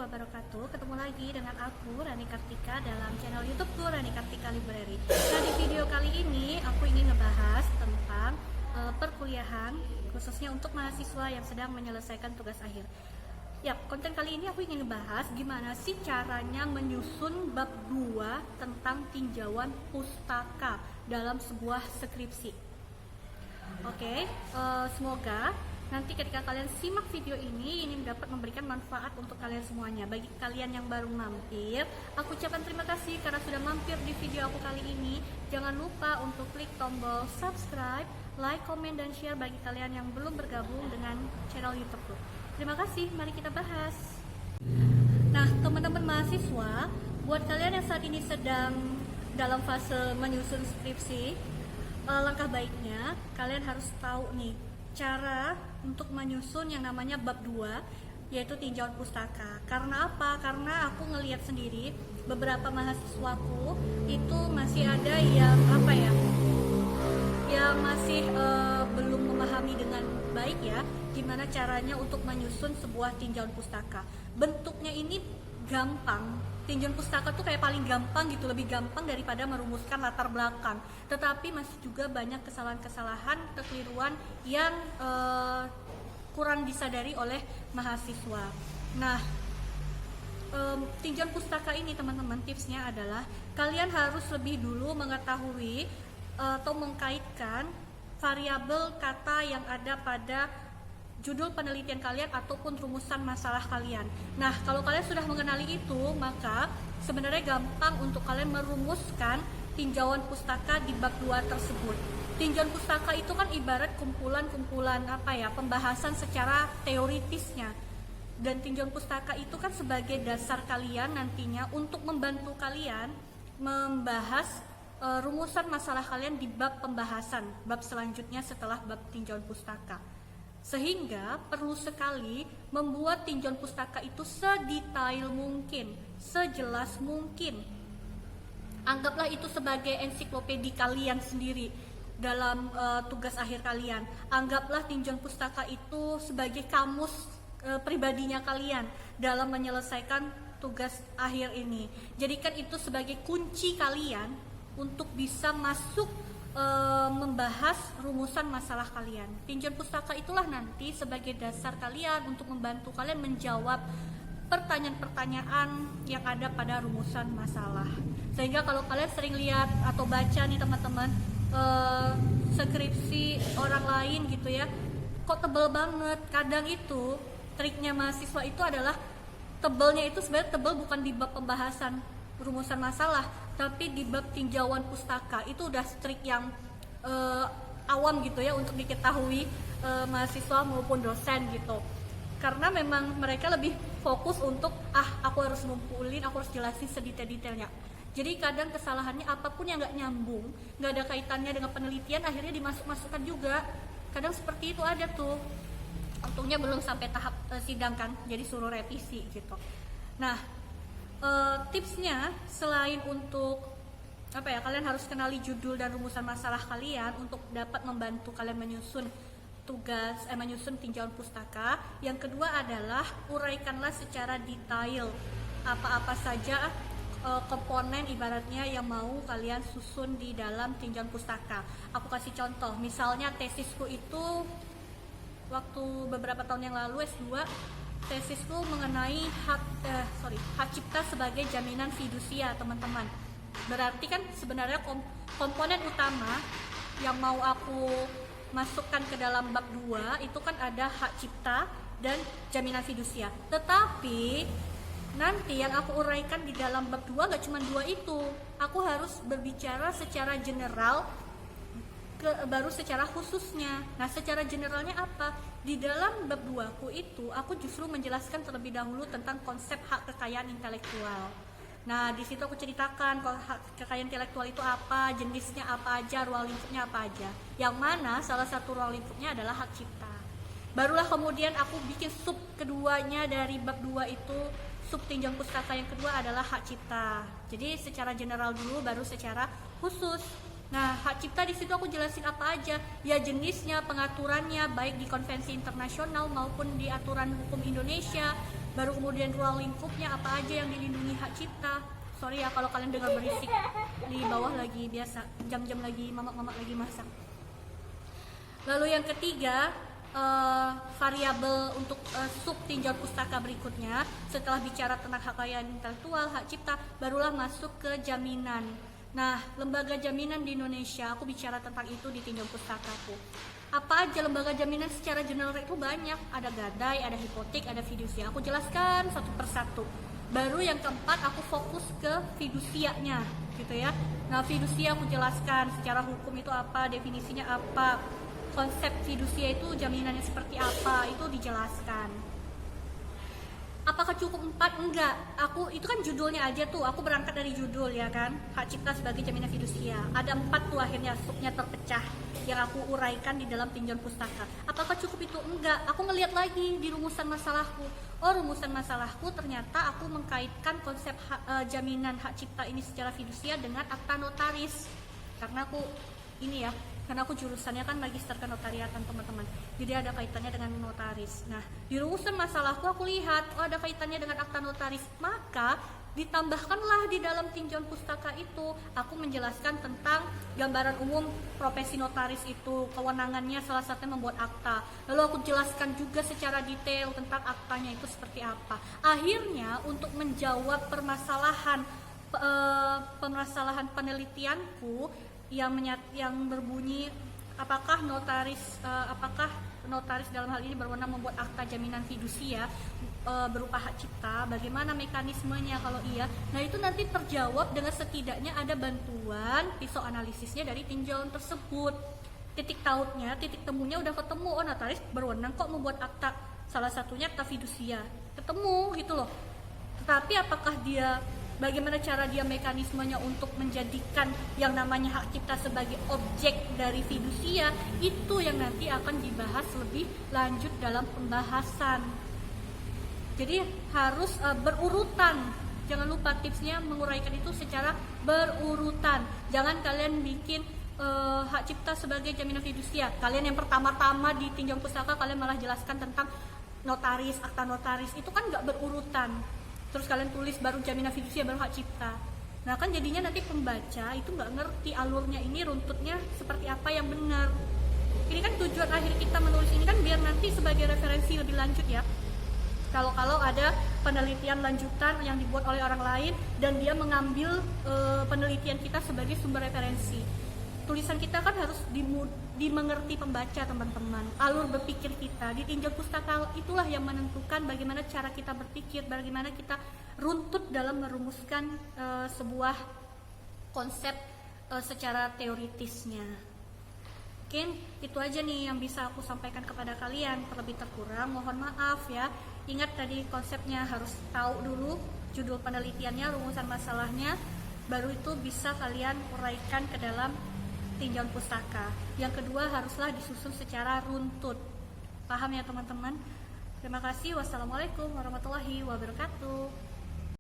wabarakatuh. Ketemu lagi dengan aku Rani Kartika dalam channel YouTubeku Rani Kartika Library. Nah, di video kali ini aku ingin ngebahas tentang perkuliahan khususnya untuk mahasiswa yang sedang menyelesaikan tugas akhir. Ya, konten kali ini aku ingin ngebahas gimana sih caranya menyusun bab 2 tentang tinjauan pustaka dalam sebuah skripsi. Oke, semoga nanti ketika kalian simak video ini dapat memberikan manfaat untuk kalian semuanya. Bagi kalian yang baru mampir, aku ucapkan terima kasih karena sudah mampir di video aku kali ini. Jangan lupa untuk klik tombol subscribe, like, komen, dan share bagi kalian yang belum bergabung dengan channel YouTubeku. Terima kasih, mari kita bahas. Nah, teman-teman mahasiswa, buat kalian yang saat ini sedang dalam fase menyusun skripsi, langkah baiknya kalian harus tahu nih cara untuk menyusun yang namanya bab 2, yaitu tinjauan pustaka. Karena apa? Karena aku ngelihat sendiri beberapa mahasiswaku itu masih ada yang yang masih belum memahami dengan baik ya gimana caranya untuk menyusun sebuah tinjauan pustaka. Bentuknya ini gampang, tinjauan pustaka tuh kayak paling gampang gitu, lebih gampang daripada merumuskan latar belakang. Tetapi masih juga banyak kesalahan-kesalahan, kekeliruan yang kurang disadari oleh mahasiswa. Nah, tinjauan pustaka ini teman-teman, tipsnya adalah kalian harus lebih dulu mengetahui atau mengkaitkan variabel kata yang ada pada judul penelitian kalian ataupun rumusan masalah kalian. Nah, kalau kalian sudah mengenali itu, maka sebenarnya gampang untuk kalian merumuskan tinjauan pustaka di bab 2 tersebut. Tinjauan pustaka itu kan ibarat kumpulan-kumpulan pembahasan secara teoritisnya. Dan tinjauan pustaka itu kan sebagai dasar kalian nantinya untuk membantu kalian membahas rumusan masalah kalian di bab pembahasan, bab selanjutnya setelah bab tinjauan pustaka. Sehingga perlu sekali membuat tinjauan pustaka itu sedetail mungkin, sejelas mungkin. Anggaplah itu sebagai ensiklopedi kalian sendiri dalam tugas akhir kalian. Anggaplah tinjauan pustaka itu sebagai kamus pribadinya kalian dalam menyelesaikan tugas akhir ini. Jadikan itu sebagai kunci kalian untuk bisa masuk membahas rumusan masalah kalian. Tinjauan pustaka itulah nanti sebagai dasar kalian untuk membantu kalian menjawab pertanyaan-pertanyaan yang ada pada rumusan masalah. Sehingga kalau kalian sering lihat atau baca nih teman-teman skripsi orang lain gitu ya, kok tebel banget. Kadang itu triknya mahasiswa itu adalah tebelnya itu sebenarnya tebel bukan di bab pembahasan rumusan masalah, tapi di bab tinjauan pustaka. Itu udah trik yang awam gitu ya untuk diketahui mahasiswa maupun dosen gitu. Karena memang mereka lebih fokus untuk aku harus ngumpulin, aku harus jelasin sedetail-detailnya. Jadi kadang kesalahannya apapun yang nggak nyambung, nggak ada kaitannya dengan penelitian, akhirnya dimasuk-masukkan juga. Kadang seperti itu ada tuh. Untungnya belum sampai tahap sidang kan, jadi suruh revisi gitu. Nah, tipsnya selain untuk kalian harus kenali judul dan rumusan masalah kalian untuk dapat membantu kalian menyusun menyusun tinjauan pustaka. Yang kedua adalah uraikanlah secara detail apa-apa saja komponen ibaratnya yang mau kalian susun di dalam tinjauan pustaka. Aku kasih contoh, misalnya tesisku itu waktu beberapa tahun yang lalu S2, tesisku mengenai hak cipta sebagai jaminan fidusia, teman-teman. Berarti kan sebenarnya komponen utama yang mau aku masukkan ke dalam bab 2 itu kan ada hak cipta dan jaminan fidusia. Tetapi nanti yang aku uraikan di dalam bab 2 gak cuma 2 itu. Aku harus berbicara secara general baru secara khususnya. Nah, secara generalnya apa? Di dalam bab 2ku itu aku justru menjelaskan terlebih dahulu tentang konsep hak kekayaan intelektual. Nah, di situ aku ceritakan kalau hak kekayaan intelektual itu apa, jenisnya apa aja, ruang lingkupnya apa aja. Yang mana salah satu ruang lingkupnya adalah hak cipta. Barulah kemudian aku bikin sub keduanya dari bab 2 itu, sub tinjauan pustaka yang kedua adalah hak cipta. Jadi secara general dulu baru secara khusus. Nah, hak cipta di situ aku jelasin apa aja, ya jenisnya, pengaturannya, baik di konvensi internasional maupun di aturan hukum Indonesia. Baru kemudian ruang lingkupnya, apa aja yang dilindungi hak cipta. Sorry ya kalau kalian dengar berisik, di bawah lagi biasa, jam-jam lagi mamak-mamak lagi masak. Lalu yang ketiga, variabel untuk sub tinjauan pustaka berikutnya, setelah bicara tentang hak kekayaan intelektual, hak cipta, barulah masuk ke jaminan. Nah, lembaga jaminan di Indonesia, aku bicara tentang itu di tinjauan pustakaku. Apa aja lembaga jaminan secara general itu banyak, ada gadai, ada hipotek, ada fidusia. Aku jelaskan satu persatu. Baru yang keempat aku fokus ke fidusianya, gitu ya. Nah, fidusia aku jelaskan secara hukum itu apa, definisinya apa, konsep fidusia itu jaminannya seperti apa, itu dijelaskan. Apakah cukup 4? Enggak. Aku itu kan judulnya aja tuh. Aku berangkat dari judul ya kan. Hak cipta sebagai jaminan fidusia. Ada 4 tuh akhirnya subnya terpecah yang aku uraikan di dalam tinjauan pustaka. Apakah cukup itu? Enggak. Aku ngeliat lagi di rumusan masalahku. Oh, rumusan masalahku ternyata aku mengkaitkan konsep jaminan hak cipta ini secara fidusia dengan akta notaris. Karena aku ini ya, karena aku jurusannya kan magister kenotariatan teman-teman, jadi ada kaitannya dengan notaris. Nah, di rumusan masalahku aku lihat, oh ada kaitannya dengan akta notaris, maka ditambahkanlah di dalam tinjauan pustaka itu, aku menjelaskan tentang gambaran umum profesi notaris itu, kewenangannya salah satunya membuat akta. Lalu aku jelaskan juga secara detail tentang aktanya itu seperti apa. Akhirnya untuk menjawab permasalahan penelitianku yang berbunyi apakah notaris dalam hal ini berwenang membuat akta jaminan fidusia berupa hak cipta, bagaimana mekanismenya kalau iya. Nah, itu nanti terjawab dengan setidaknya ada bantuan pisau analisisnya dari tinjauan tersebut. Titik tautnya, titik temunya udah ketemu, oh notaris berwenang kok membuat akta, salah satunya akta fidusia, ketemu gitu loh. Tetapi apakah bagaimana cara dia mekanismenya untuk menjadikan yang namanya hak cipta sebagai objek dari fidusia, itu yang nanti akan dibahas lebih lanjut dalam pembahasan. Jadi harus berurutan. Jangan lupa tipsnya menguraikan itu secara berurutan. Jangan kalian bikin hak cipta sebagai jaminan fidusia. Kalian yang pertama-tama di tinjauan pustaka kalian malah jelaskan tentang notaris, akta notaris, itu kan nggak berurutan. Terus kalian tulis baru jaminan fidusia, baru hak cipta. Nah kan jadinya nanti pembaca itu nggak ngerti alurnya ini, runtutnya seperti apa yang benar. Ini kan tujuan akhir kita menulis ini kan biar nanti sebagai referensi lebih lanjut ya. Kalau ada penelitian lanjutan yang dibuat oleh orang lain dan dia mengambil penelitian kita sebagai sumber referensi. Tulisan kita kan harus dimengerti pembaca, teman-teman. Alur berpikir kita di tinjauan pustaka itulah yang menentukan bagaimana cara kita berpikir, bagaimana kita runtut dalam merumuskan sebuah konsep secara teoritisnya. Mungkin itu aja nih yang bisa aku sampaikan kepada kalian. Terlebih terkurang mohon maaf ya. Ingat tadi konsepnya harus tahu dulu judul penelitiannya, rumusan masalahnya, baru itu bisa kalian uraikan ke dalam tinjauan pustaka. Yang kedua haruslah disusun secara runtut. Paham ya teman-teman? Terima kasih. Wassalamualaikum warahmatullahi wabarakatuh.